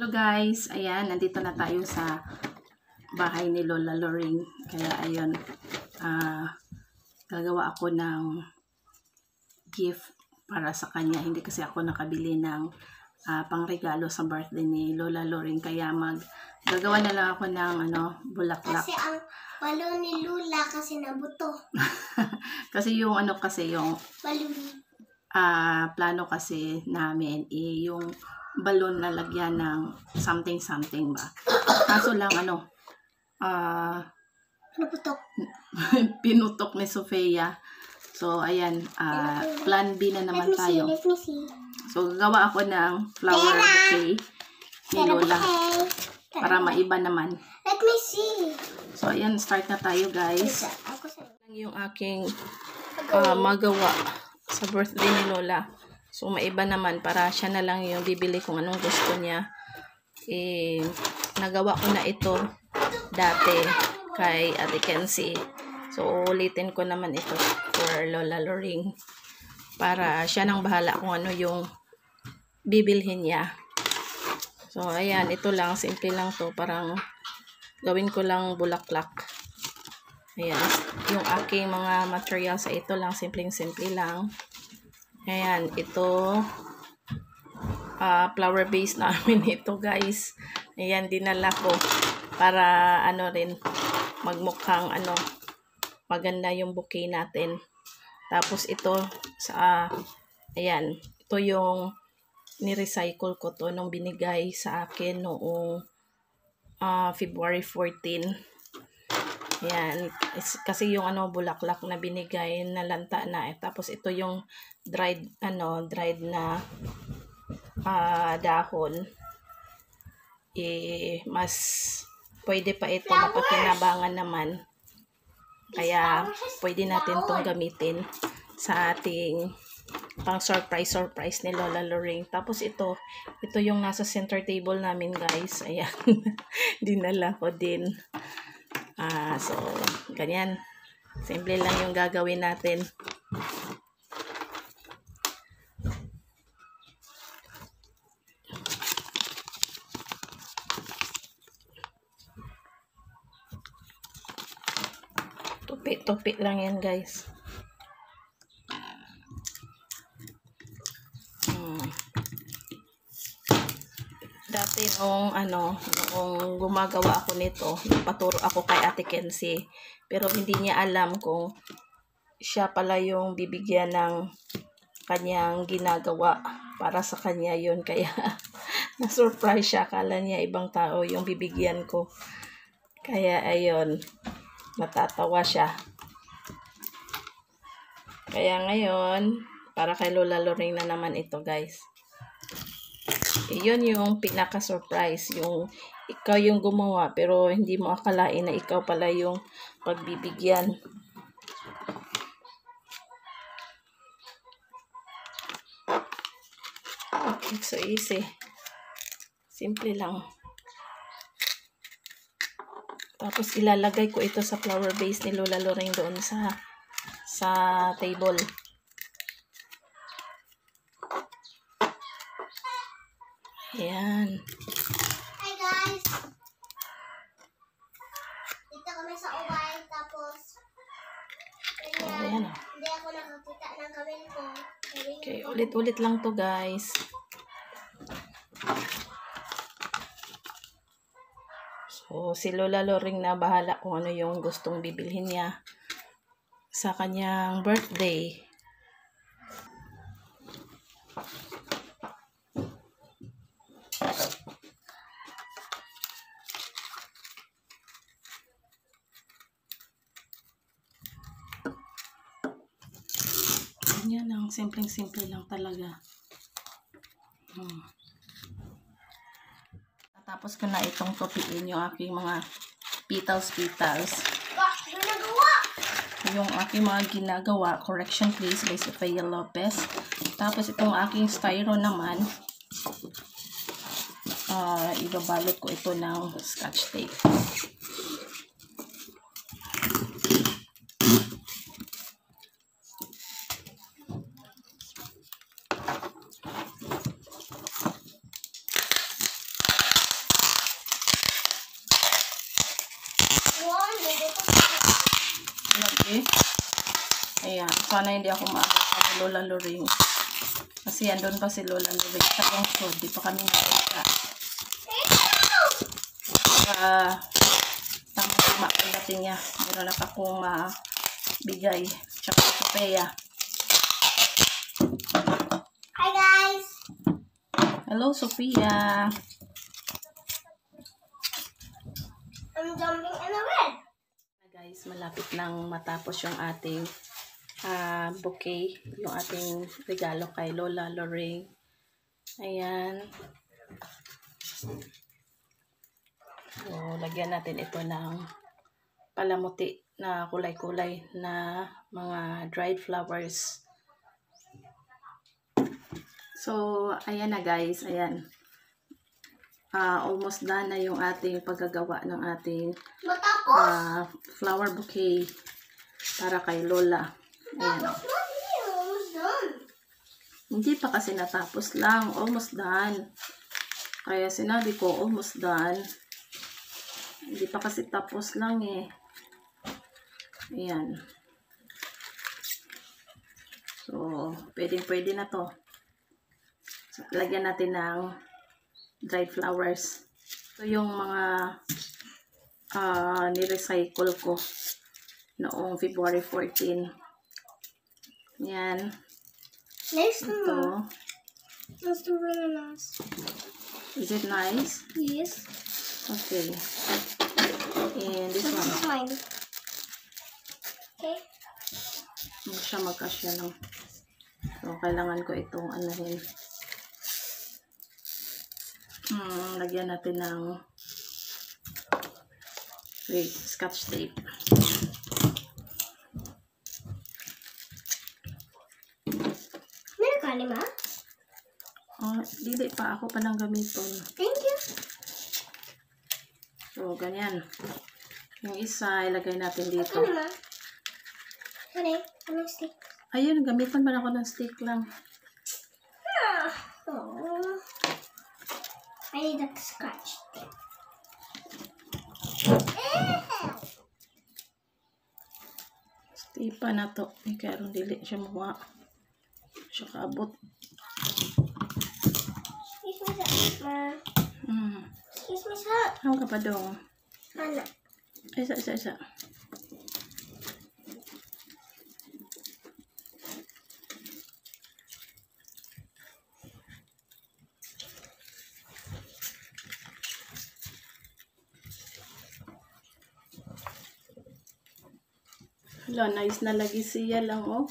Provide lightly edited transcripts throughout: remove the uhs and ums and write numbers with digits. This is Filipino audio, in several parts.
Hello guys, ayan, nandito na tayo sa bahay ni Lola Loring. Kaya ayun, gagawa ako ng gift para sa kanya. Hindi kasi ako nakabili ng pangregalo sa birthday ni Lola Loring. Kaya gagawa na lang ako ng bulaklak. Kasi ang balon ni Lola kasi nabuto. Kasi yung yung Balon. plano kasi namin yung balon na lagyan ng something ba. Kaso lang Nabutok. pinutok ni Sofia. So ayan, plan B na naman tayo. Let me see. So gagawa ako ng flower bouquet ni Lola para maiba naman. Let me see. So ayan, start na tayo guys. Yung aking magawa sa birthday ni Lola. So maiba naman para siya na lang yung bibili kung anong gusto niya. Nagawa ko na ito dati kay Ate Kenzie. So ulitin ko naman ito for Lola Loring para siya nang bahala kung ano yung bibilhin niya. So ayan, ito lang, simple lang to, parang gawin ko lang bulaklak. Ayan, yung aking mga materials ay ito lang, simple lang. Ayan, ito flower base namin ito guys. Ayan, dinala ko para rin magmukhang maganda yung bouquet natin. Tapos ito ayan, ito yung ni-recycle ko to nung binigay sa akin noong February 14. Ayan, kasi yung bulaklak na binigay na lanta na tapos ito yung dried na dahon. Mas pwede pa ito, mapakinabangan naman. Kaya pwede natin tong gamitin sa ating pang surprise ni Lola Loring. Tapos ito yung nasa center table namin guys. Ayan, dinala ko din. So, ganyan. Simple lang yung gagawin natin. Tupi lang yan guys. Dati noong gumagawa ako nito, nagpaturo ako kay Ate Kenzie. Pero hindi niya alam kung siya pala yung bibigyan ng kanyang ginagawa para sa kanya yun. Kaya na-surprise siya. Akala niya ibang tao yung bibigyan ko. Kaya ayun, natatawa siya. Kaya ngayon, para kay Lola Loring na naman ito guys. Yun yung pinaka-surprise, yung ikaw yung gumawa pero hindi mo akalain na ikaw pala yung pagbibigyan. It's so easy. Simple lang. Tapos ilalagay ko ito sa flower base ni Lola Loring doon sa table. Ayan. Hi guys. Dito kami sa Ubay. Tapos ayan. Hindi ako nakakita ng kamil ko. Okay, ulit-ulit lang to guys. So, si Lola Loring na bahala kung ano yung gustong bibilhin niya sa kanyang birthday. Yan lang, simple lang talaga. Tapos ko na itong tupiin yung aking mga petals. Yung aking mga ginagawa, Correction Please by Sofia Lopez. Tapos itong aking styro naman, ibabalot ko ito ng scotch tape. Okay? Ayan. Sana hindi ako maabot sa Lola Loring. Kasi andun pa si Lola Loring sa lungsod. Di pa kami nakita. Tama-tama pagdating niya. Meron na akong mabigay. Tsaka Sophia. Hi guys! Hello, Sophia. I'm jumping in the bed. Guys, malapit nang matapos yung ating bouquet. Yung ating regalo kay Lola Loring. Ayan. So, lagyan natin ito ng palamuti na kulay-kulay na mga dried flowers. So, ayan na guys. Ayan. Almost done na yung ating paggagawa ng ating flower bouquet para kay Lola. Ayan. Almost done. Hindi pa kasi natapos lang. Almost done. Kaya sinabi ko, almost done. Hindi pa kasi tapos lang eh. Ayan. So, pwede na to. So, lagyan natin ng dried flowers. Ito yung mga ni-recycle ko noong February 14. Yan. Nice Ito. one. That's really nice. Is it nice? Yes. Okay. And this This one. is mine. Okay. Hindi siya magkasya lang. So, kailangan ko itong anahin. Lagyan natin ng scotch tape. Meron ka ni Ma? Dili pa. Ako pa nang gamiton. Thank you. So, ganyan. Yung isa, ilagay natin dito. Ano Ma? Ano stick? Ayun, gamitan man ako ng stick lang. Oh. I need a scratch. Stipa na to. Kaya rin dili siya mawa. Siya kaabot. Excuse me, Ma. Excuse me, sir. Ang kapadong. Ano? Isa. Hala, nice na lagi siya lang, oh.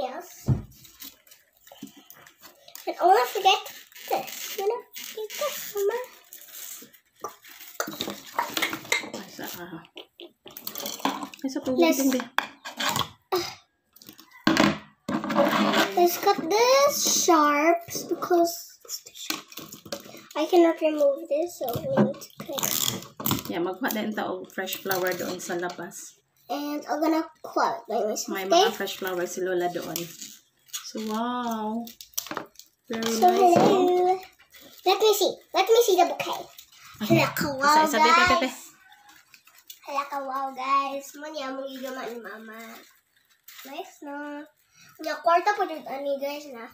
Yes. And I won't forget this. You know, get this, Ma. Isa po gunting din. Let's cut this sharps because it's too sharp. I cannot remove this, so we need to cut. Yeah, magkuha din tayo fresh flower doon sa labas. And I'm gonna cut by myself. May Okay? mga fresh flower si Lola doon. So, wow. Very So nice. hello. Let me see. Let me see the bouquet. Okay. Wow, Isa, pepe. guys. Wow, guys. Manya mo igama ni Mama. Nice, no? Yung kwarta po dito, ani guys, na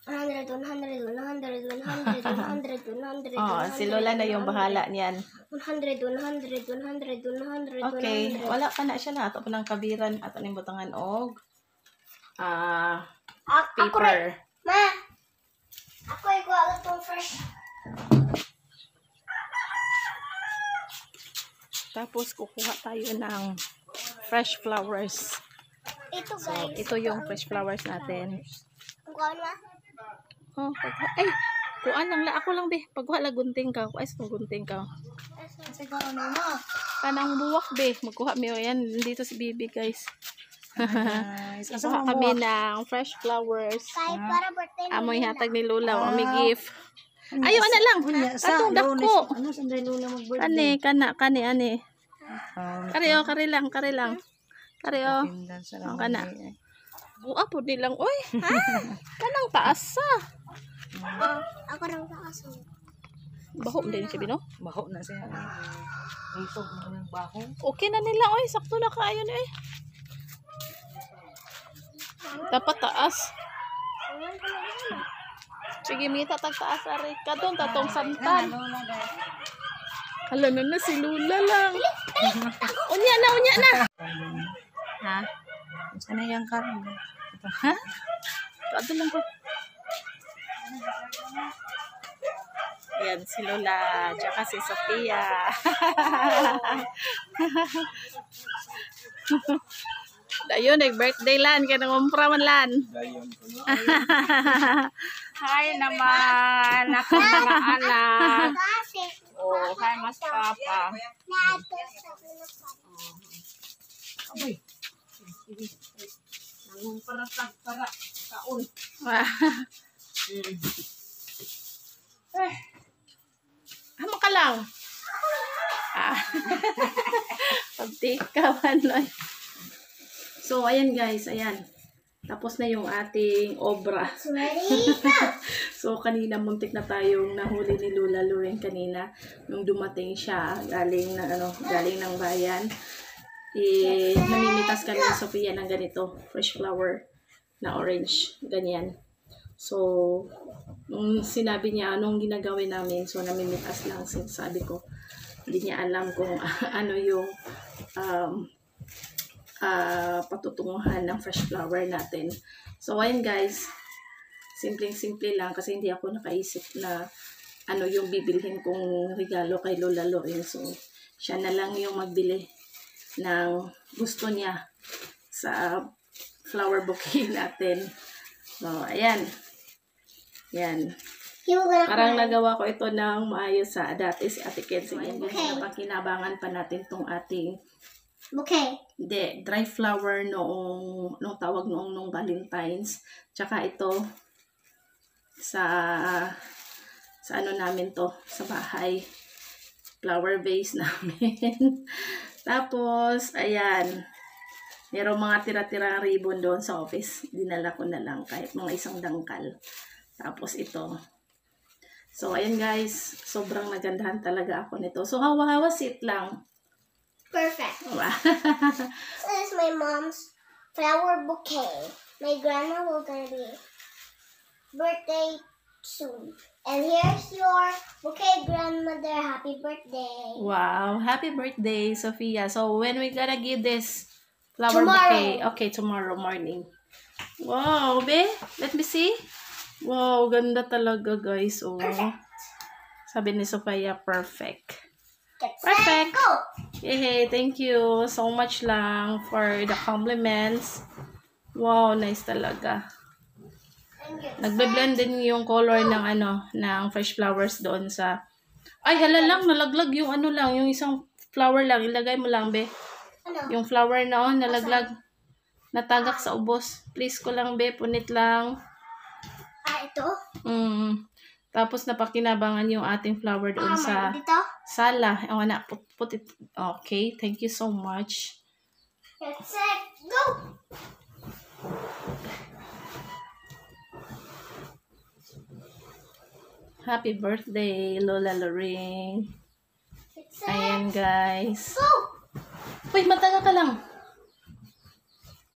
100, 100, 100, 100, 100, 100, 100, Oh, si Lola na yung bahala niyan. 100, 100, 100, 100, Okay. 100. Wala pa na siya na. Ato pa ng kabiran. Ato ng butangan og Ako rin. paper. Ma! Ako igual itong fresh. Tapos kukuha tayo ng fresh flowers. Ito, So, guys. ito yung fresh flowers natin. Ang kuha ma? Oh, ay, kuan lang la ako lang be. Pagkuha la gunting ka. Ay, gunting ka. Kasi kung ano mo. Kanang buwak be. Magkuha mi yan dito si Bibi, guys. Guys, Kuha kami ng fresh flowers. Kahit para birthday mo Amoy nila. hatag ni Lola, o may gift. Ayo ana lang. Katong dako. Ano sa Lola Kani, mag-birthday? ani. Kari lang. Kari o. Ang kana. Buwa po nilang, oy. Ha? Kanang taas sa. Ako nang kakasunod. Baho din siya, Bino. Baho na siya. Itog mo ng baho. Okay na nila, oy. Sakto na kaayo na, eh. Dapat taas. Sige, Mita, tagtaas, ari. Kadong, tatong santan. Lola, guys. Hala na si Lula lang. Unya na. Ha? Sana yung karon. Ha? Ito lang ko. Yan, si Lola. Tsaka si Sophia. Dayon, nag-birthday lan. Kaya nangumpra man lan. Hi naman. Ako mga anak. Kasi, Oh, hi mas papa. na-adjust sa Abay. Nangumpra para kaon. Hamo ka lang. Pagtikawan lang. So, ayan guys, ayan. Tapos na yung ating obra. Ready? Go! So, kanina muntik na tayong nahuli ni Lola Loren kanina nung dumating siya galing ng bayan. Namimitas kami ni Sophia ng ganito, fresh flower na orange, ganyan. So, nung sinabi niya anong ginagawin namin, so namimitas lang, sabi ko, hindi niya alam kung ano yung patutunguhan ng fresh flower natin. So, ayun guys, simpleng-simple lang kasi hindi ako nakaisip na ano yung bibilhin kong regalo kay Lola Loren. So, siya na lang yung magbili ng gusto niya sa flower bouquet natin. So, ayan. Yan. Parang nagawa ko ito ng maayos sa dati si Ate Ken. Sige, Okay. napakinabangan pa natin tong ating Okay. dry flower noong tawag noong Valentine's. Tsaka ito sa ano namin to, sa bahay. Flower vase namin. Tapos, ayan. Merong mga tira-tira ribbon doon sa office. Dinala ko na lang kahit mga isang dangkal. Tapos ito. So, ayan guys. Sobrang nagandahan talaga ako nito. So, hawa-hawa sit lang. Perfect. Wow. This is my mom's flower bouquet. My grandma will gonna be birthday soon. And here's your bouquet, grandmother. Happy birthday. Wow. Happy birthday, Sophia. So, when we gonna give this flower Tomorrow. bouquet? Okay, tomorrow morning. Wow, be. Let me see. Wow, ganda talaga, guys. Oh. Perfect. Sabi ni Sophia, perfect. Get Perfect. set, go. Yay, thank you so much lang for the compliments. Wow, nice talaga. And get Nagbe-blend din yung color ng ng fresh flowers doon sa... Ay, hala lang, nalaglag yung yung isang flower lang. Ilagay mo lang, be. ano? Yung flower na nalaglag. Natagak sa ubos. Please ko lang, be. Punit lang. Ito? Tapos napakinabangan yung ating flower doon sa Dito? sala. Put it. Okay, thank you so much. Get set, go. Happy birthday, Lola Loren. Get set, Ayan, guys. go. Uy, mataga ka lang.